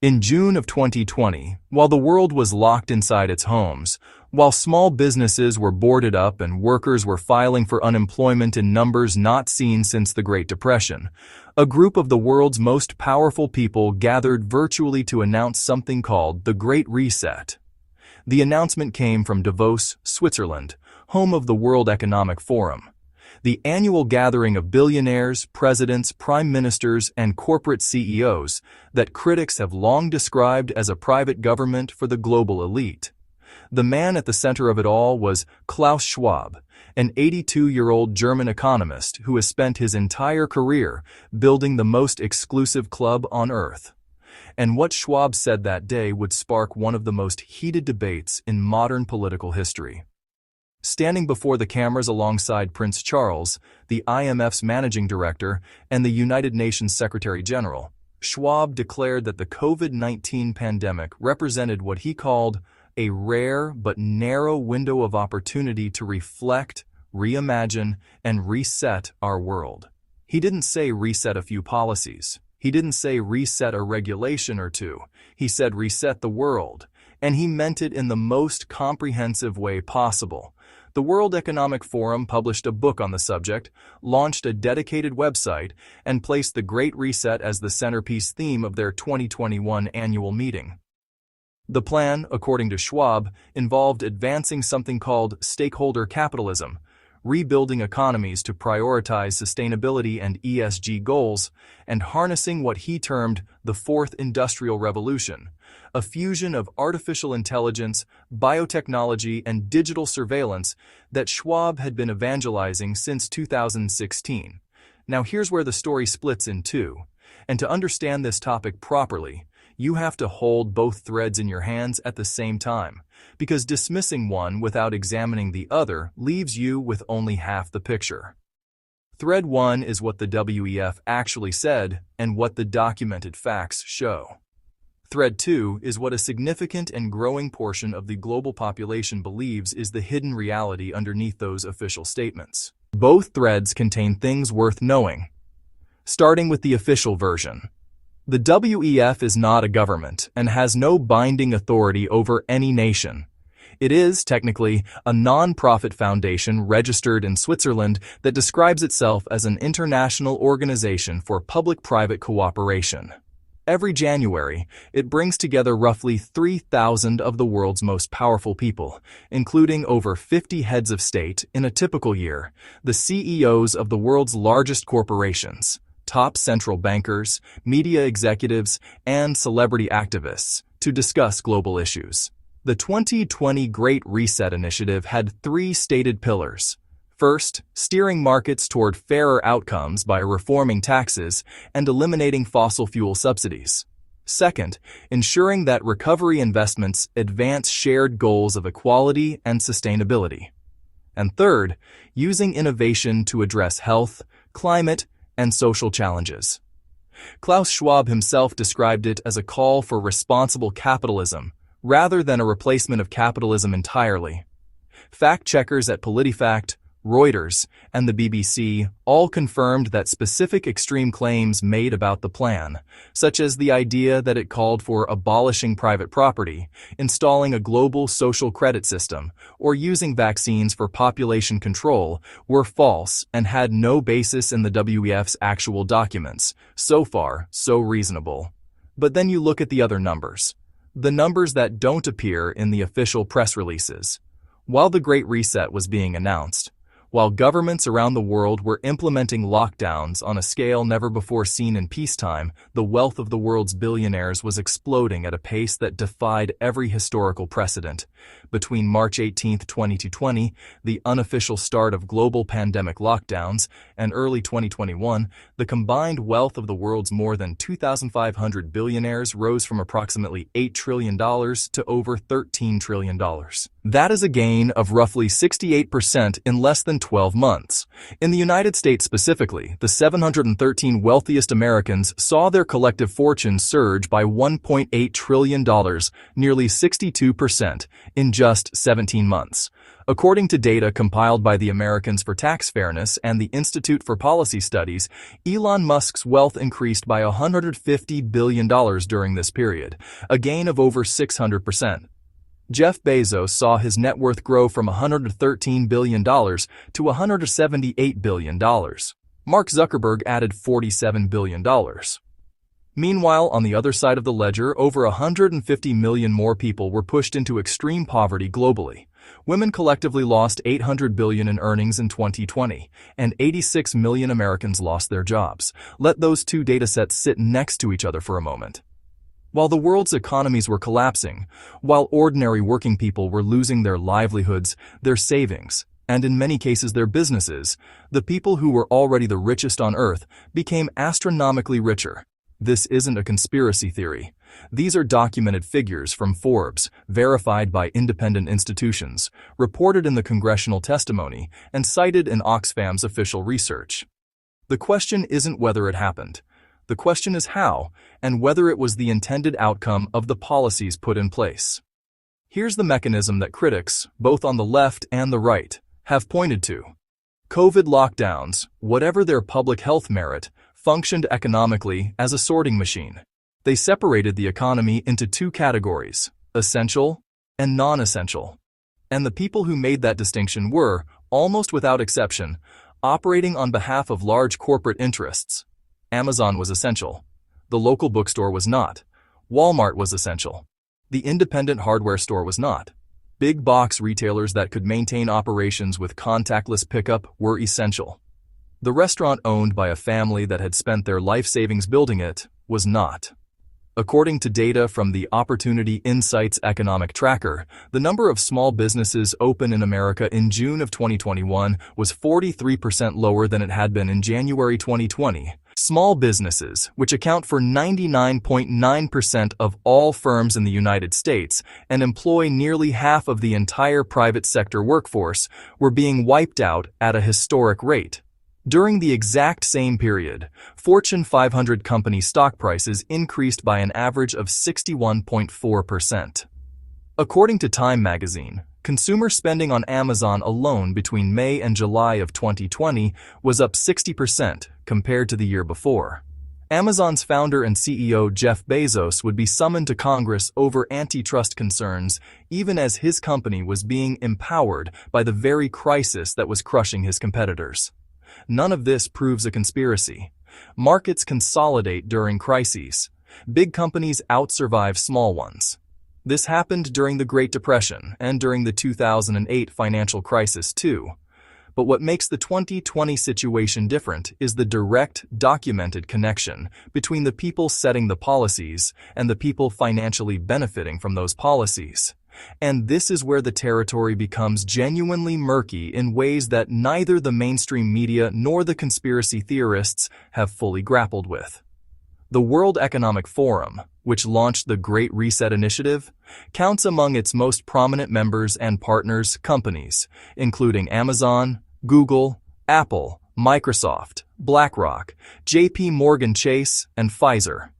In June of 2020, while the world was locked inside its homes, while small businesses were boarded up and workers were filing for unemployment in numbers not seen since the Great Depression, a group of the world's most powerful people gathered virtually to announce something called the Great Reset. The announcement came from Davos, Switzerland, home of the World Economic Forum. The annual gathering of billionaires, presidents, prime ministers, and corporate CEOs that critics have long described as a private government for the global elite. The man at the center of it all was Klaus Schwab, an 82-year-old German economist who has spent his entire career building the most exclusive club on earth. And what Schwab said that day would spark one of the most heated debates in modern political history. Standing before the cameras alongside Prince Charles, the IMF's managing director, and the United Nations Secretary General, Schwab declared that the COVID-19 pandemic represented what he called a rare but narrow window of opportunity to reflect, reimagine, and reset our world. He didn't say reset a few policies. He didn't say reset a regulation or two. He said reset the world, and he meant it in the most comprehensive way possible. The World Economic Forum published a book on the subject, launched a dedicated website, and placed the Great Reset as the centerpiece theme of their 2021 annual meeting. The plan, according to Schwab, involved advancing something called stakeholder capitalism, rebuilding economies to prioritize sustainability and ESG goals, and harnessing what he termed the Fourth Industrial Revolution, a fusion of artificial intelligence, biotechnology, and digital surveillance that Schwab had been evangelizing since 2016. Now here's where the story splits in two, and to understand this topic properly, you have to hold both threads in your hands at the same time, because dismissing one without examining the other leaves you with only half the picture. Thread 1 is what the WEF actually said and what the documented facts show. Thread 2 is what a significant and growing portion of the global population believes is the hidden reality underneath those official statements. Both threads contain things worth knowing. Starting with the official version. The WEF is not a government and has no binding authority over any nation. It is, technically, a non-profit foundation registered in Switzerland that describes itself as an international organization for public-private cooperation. Every January, it brings together roughly 3,000 of the world's most powerful people, including over 50 heads of state in a typical year, the CEOs of the world's largest corporations, top central bankers, media executives, and celebrity activists to discuss global issues. The 2020 Great Reset Initiative had three stated pillars. First, steering markets toward fairer outcomes by reforming taxes and eliminating fossil fuel subsidies. Second, ensuring that recovery investments advance shared goals of equality and sustainability. And third, using innovation to address health, climate, and social challenges. Klaus Schwab himself described it as a call for responsible capitalism, rather than a replacement of capitalism entirely. Fact-checkers at PolitiFact, Reuters, and the BBC all confirmed that specific extreme claims made about the plan, such as the idea that it called for abolishing private property, installing a global social credit system, or using vaccines for population control, were false and had no basis in the WEF's actual documents. So far, so reasonable. But then you look at the other numbers. The numbers that don't appear in the official press releases. While the Great Reset was being announced, while governments around the world were implementing lockdowns on a scale never before seen in peacetime, the wealth of the world's billionaires was exploding at a pace that defied every historical precedent. Between March 18, 2020, the unofficial start of global pandemic lockdowns, and early 2021, the combined wealth of the world's more than 2,500 billionaires rose from approximately $8 trillion to over $13 trillion. That is a gain of roughly 68% in less than than 12 months. In the United States specifically, the 713 wealthiest Americans saw their collective fortunes surge by $1.8 trillion, nearly 62%, in just 17 months. According to data compiled by the Americans for Tax Fairness and the Institute for Policy Studies, Elon Musk's wealth increased by $150 billion during this period, a gain of over 600%. Jeff Bezos saw his net worth grow from $113 billion to $178 billion. Mark Zuckerberg added $47 billion. Meanwhile, on the other side of the ledger, over 150 million more people were pushed into extreme poverty globally. Women collectively lost $800 billion in earnings in 2020, and 86 million Americans lost their jobs. Let those two datasets sit next to each other for a moment. While the world's economies were collapsing, while ordinary working people were losing their livelihoods, their savings, and in many cases their businesses, the people who were already the richest on Earth became astronomically richer. This isn't a conspiracy theory. These are documented figures from Forbes, verified by independent institutions, reported in the congressional testimony, and cited in Oxfam's official research. The question isn't whether it happened. The question is how, and whether it was the intended outcome of the policies put in place. Here's the mechanism that critics, both on the left and the right, have pointed to. COVID lockdowns, whatever their public health merit, functioned economically as a sorting machine. They separated the economy into two categories, essential and non-essential. And the people who made that distinction were, almost without exception, operating on behalf of large corporate interests. Amazon was essential. The local bookstore was not. Walmart was essential. The independent hardware store was not. Big box retailers that could maintain operations with contactless pickup were essential. The restaurant owned by a family that had spent their life savings building it was not. According to data from the Opportunity Insights Economic Tracker, the number of small businesses open in America in June of 2021 was 43% lower than it had been in January 2020. Small businesses, which account for 99.9% of all firms in the United States and employ nearly half of the entire private sector workforce, were being wiped out at a historic rate. During the exact same period, Fortune 500 company stock prices increased by an average of 61.4%. According to Time magazine, consumer spending on Amazon alone between May and July of 2020 was up 60% compared to the year before. Amazon's founder and CEO Jeff Bezos would be summoned to Congress over antitrust concerns, even as his company was being empowered by the very crisis that was crushing his competitors. None of this proves a conspiracy. Markets consolidate during crises. Big companies outsurvive small ones. This happened during the Great Depression and during the 2008 financial crisis too. But what makes the 2020 situation different is the direct, documented connection between the people setting the policies and the people financially benefiting from those policies. And this is where the territory becomes genuinely murky in ways that neither the mainstream media nor the conspiracy theorists have fully grappled with. The World Economic Forum, which launched the Great Reset Initiative, counts among its most prominent members and partners companies, including Amazon, Google, Apple, Microsoft, BlackRock, JP Morgan Chase, and Pfizer.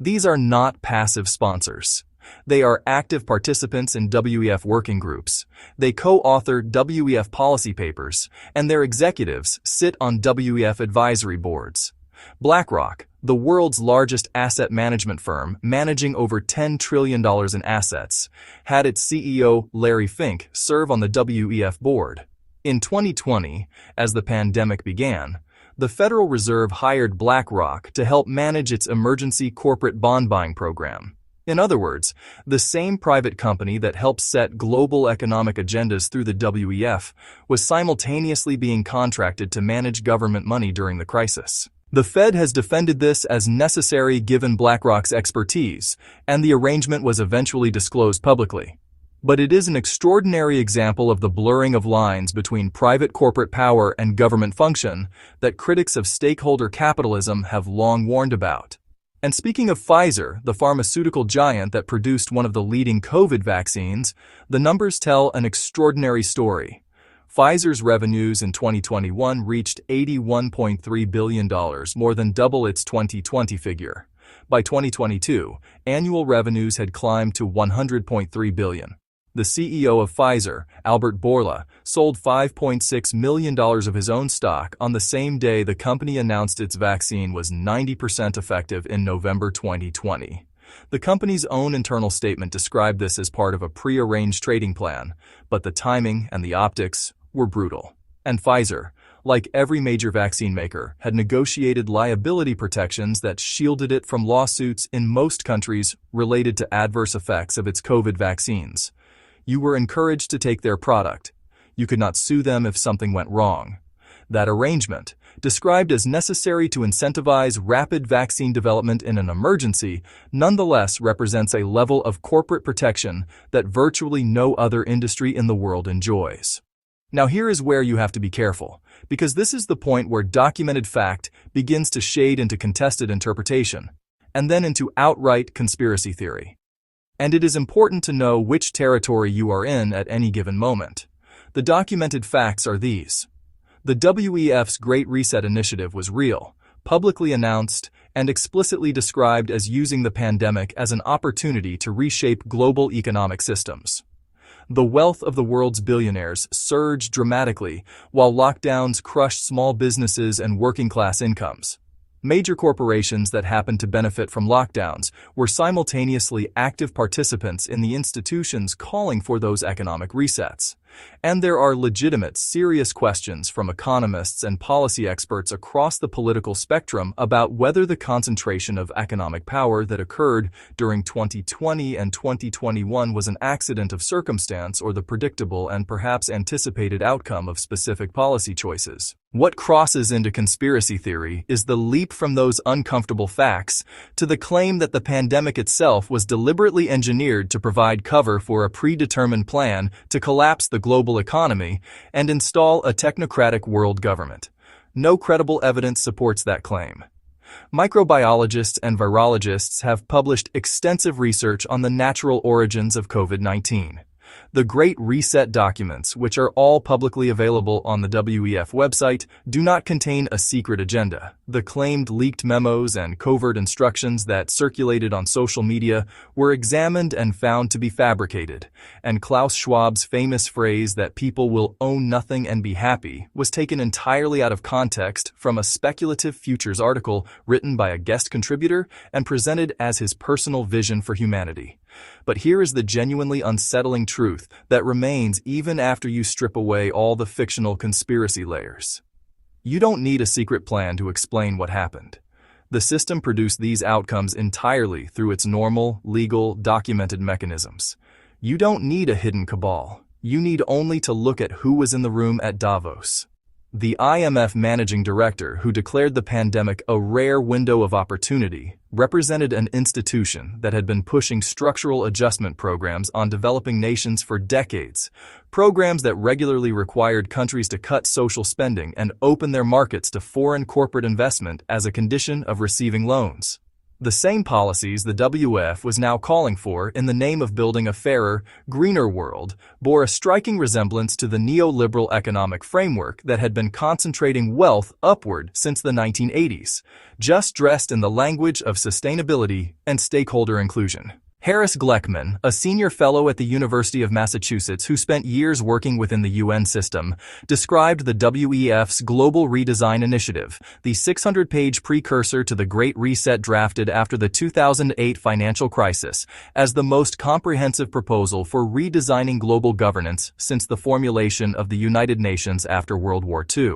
These are not passive sponsors. They are active participants in WEF working groups. They co-author WEF policy papers, and their executives sit on WEF advisory boards. BlackRock, the world's largest asset management firm managing over $10 trillion in assets, had its CEO Larry Fink serve on the WEF board. In 2020, as the pandemic began, the Federal Reserve hired BlackRock to help manage its emergency corporate bond buying program. In other words, the same private company that helped set global economic agendas through the WEF was simultaneously being contracted to manage government money during the crisis. The Fed has defended this as necessary given BlackRock's expertise, and the arrangement was eventually disclosed publicly. But it is an extraordinary example of the blurring of lines between private corporate power and government function that critics of stakeholder capitalism have long warned about. And speaking of Pfizer, the pharmaceutical giant that produced one of the leading COVID vaccines, the numbers tell an extraordinary story. Pfizer's revenues in 2021 reached $81.3 billion, more than double its 2020 figure. By 2022, annual revenues had climbed to $100.3 billion. The CEO of Pfizer, Albert Bourla, sold $5.6 million of his own stock on the same day the company announced its vaccine was 90% effective in November 2020. The company's own internal statement described this as part of a pre-arranged trading plan, but the timing and the optics were brutal. And Pfizer, like every major vaccine maker, had negotiated liability protections that shielded it from lawsuits in most countries related to adverse effects of its COVID vaccines. You were encouraged to take their product. You could not sue them if something went wrong. That arrangement, described as necessary to incentivize rapid vaccine development in an emergency, nonetheless represents a level of corporate protection that virtually no other industry in the world enjoys. Now here is where you have to be careful, because this is the point where documented fact begins to shade into contested interpretation, and then into outright conspiracy theory. And it is important to know which territory you are in at any given moment. The documented facts are these. The WEF's Great Reset initiative was real, publicly announced, and explicitly described as using the pandemic as an opportunity to reshape global economic systems. The wealth of the world's billionaires surged dramatically, while lockdowns crushed small businesses and working-class incomes. Major corporations that happened to benefit from lockdowns were simultaneously active participants in the institutions calling for those economic resets. And there are legitimate, serious questions from economists and policy experts across the political spectrum about whether the concentration of economic power that occurred during 2020 and 2021 was an accident of circumstance or the predictable and perhaps anticipated outcome of specific policy choices. What crosses into conspiracy theory is the leap from those uncomfortable facts to the claim that the pandemic itself was deliberately engineered to provide cover for a predetermined plan to collapse the global economy and install a technocratic world government. No credible evidence supports that claim. Microbiologists and virologists have published extensive research on the natural origins of COVID-19. The Great Reset documents, which are all publicly available on the WEF website, do not contain a secret agenda. The claimed leaked memos and covert instructions that circulated on social media were examined and found to be fabricated, and Klaus Schwab's famous phrase that people will own nothing and be happy was taken entirely out of context from a speculative futures article written by a guest contributor and presented as his personal vision for humanity. But here is the genuinely unsettling truth that remains even after you strip away all the fictional conspiracy layers. You don't need a secret plan to explain what happened. The system produced these outcomes entirely through its normal, legal, documented mechanisms. You don't need a hidden cabal. You need only to look at who was in the room at Davos. The IMF managing director, who declared the pandemic a rare window of opportunity, represented an institution that had been pushing structural adjustment programs on developing nations for decades, programs that regularly required countries to cut social spending and open their markets to foreign corporate investment as a condition of receiving loans. The same policies the WEF was now calling for in the name of building a fairer, greener world bore a striking resemblance to the neoliberal economic framework that had been concentrating wealth upward since the 1980s, just dressed in the language of sustainability and stakeholder inclusion. Harris Gleckman, a senior fellow at the University of Massachusetts who spent years working within the UN system, described the WEF's Global Redesign Initiative, the 600-page precursor to the Great Reset drafted after the 2008 financial crisis, as the most comprehensive proposal for redesigning global governance since the formulation of the United Nations after World War II.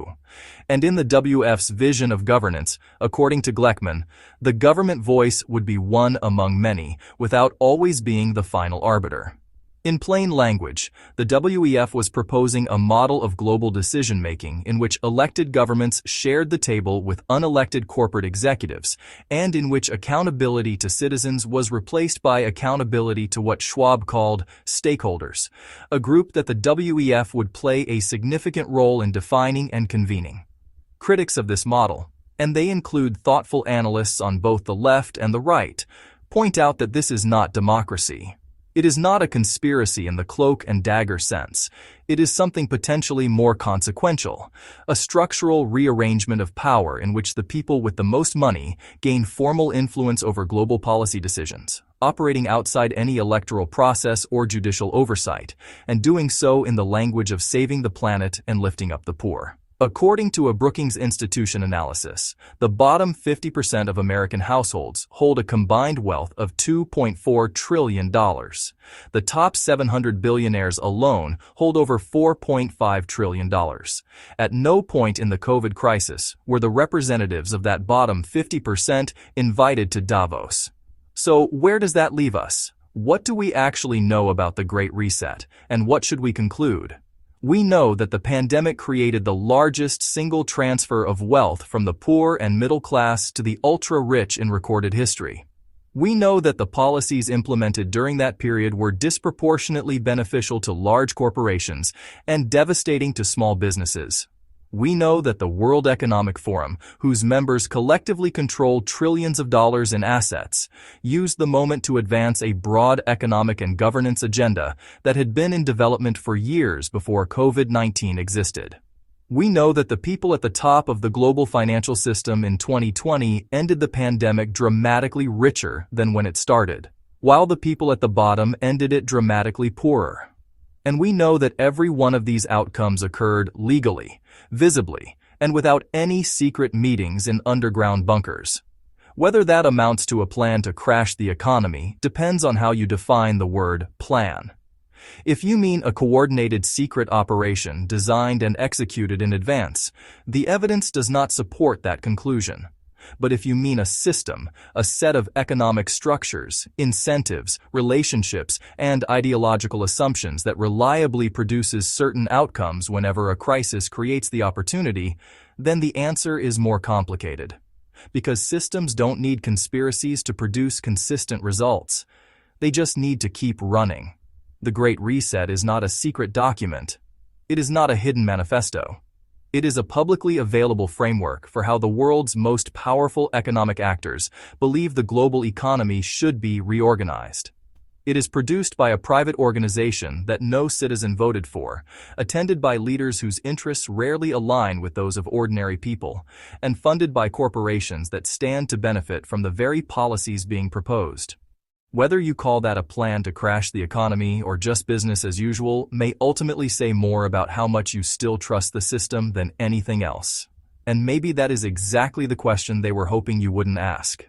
And in the WEF's vision of governance, according to Gleckman, the government voice would be one among many, without always being the final arbiter. In plain language, the WEF was proposing a model of global decision-making in which elected governments shared the table with unelected corporate executives, and in which accountability to citizens was replaced by accountability to what Schwab called stakeholders, a group that the WEF would play a significant role in defining and convening. Critics of this model, and they include thoughtful analysts on both the left and the right, point out that this is not democracy. It is not a conspiracy in the cloak and dagger sense. It is something potentially more consequential, a structural rearrangement of power in which the people with the most money gain formal influence over global policy decisions, operating outside any electoral process or judicial oversight, and doing so in the language of saving the planet and lifting up the poor. According to a Brookings Institution analysis, the bottom 50% of American households hold a combined wealth of $2.4 trillion. The top 700 billionaires alone hold over $4.5 trillion. At no point in the COVID crisis were the representatives of that bottom 50% invited to Davos. So where does that leave us? What do we actually know about the Great Reset, and what should we conclude? We know that the pandemic created the largest single transfer of wealth from the poor and middle class to the ultra-rich in recorded history. We know that the policies implemented during that period were disproportionately beneficial to large corporations and devastating to small businesses. We know that the World Economic Forum, whose members collectively control trillions of dollars in assets, used the moment to advance a broad economic and governance agenda that had been in development for years before COVID-19 existed. We know that the people at the top of the global financial system in 2020 ended the pandemic dramatically richer than when it started, while the people at the bottom ended it dramatically poorer. And we know that every one of these outcomes occurred legally, visibly, and without any secret meetings in underground bunkers. Whether that amounts to a plan to crash the economy depends on how you define the word plan. If you mean a coordinated secret operation designed and executed in advance, the evidence does not support that conclusion. But if you mean a system, a set of economic structures, incentives, relationships, and ideological assumptions that reliably produces certain outcomes whenever a crisis creates the opportunity, then the answer is more complicated. Because systems don't need conspiracies to produce consistent results. They just need to keep running. The Great Reset is not a secret document. It is not a hidden manifesto. It is a publicly available framework for how the world's most powerful economic actors believe the global economy should be reorganized. It is produced by a private organization that no citizen voted for, attended by leaders whose interests rarely align with those of ordinary people, and funded by corporations that stand to benefit from the very policies being proposed. Whether you call that a plan to crash the economy or just business as usual may ultimately say more about how much you still trust the system than anything else. And maybe that is exactly the question they were hoping you wouldn't ask.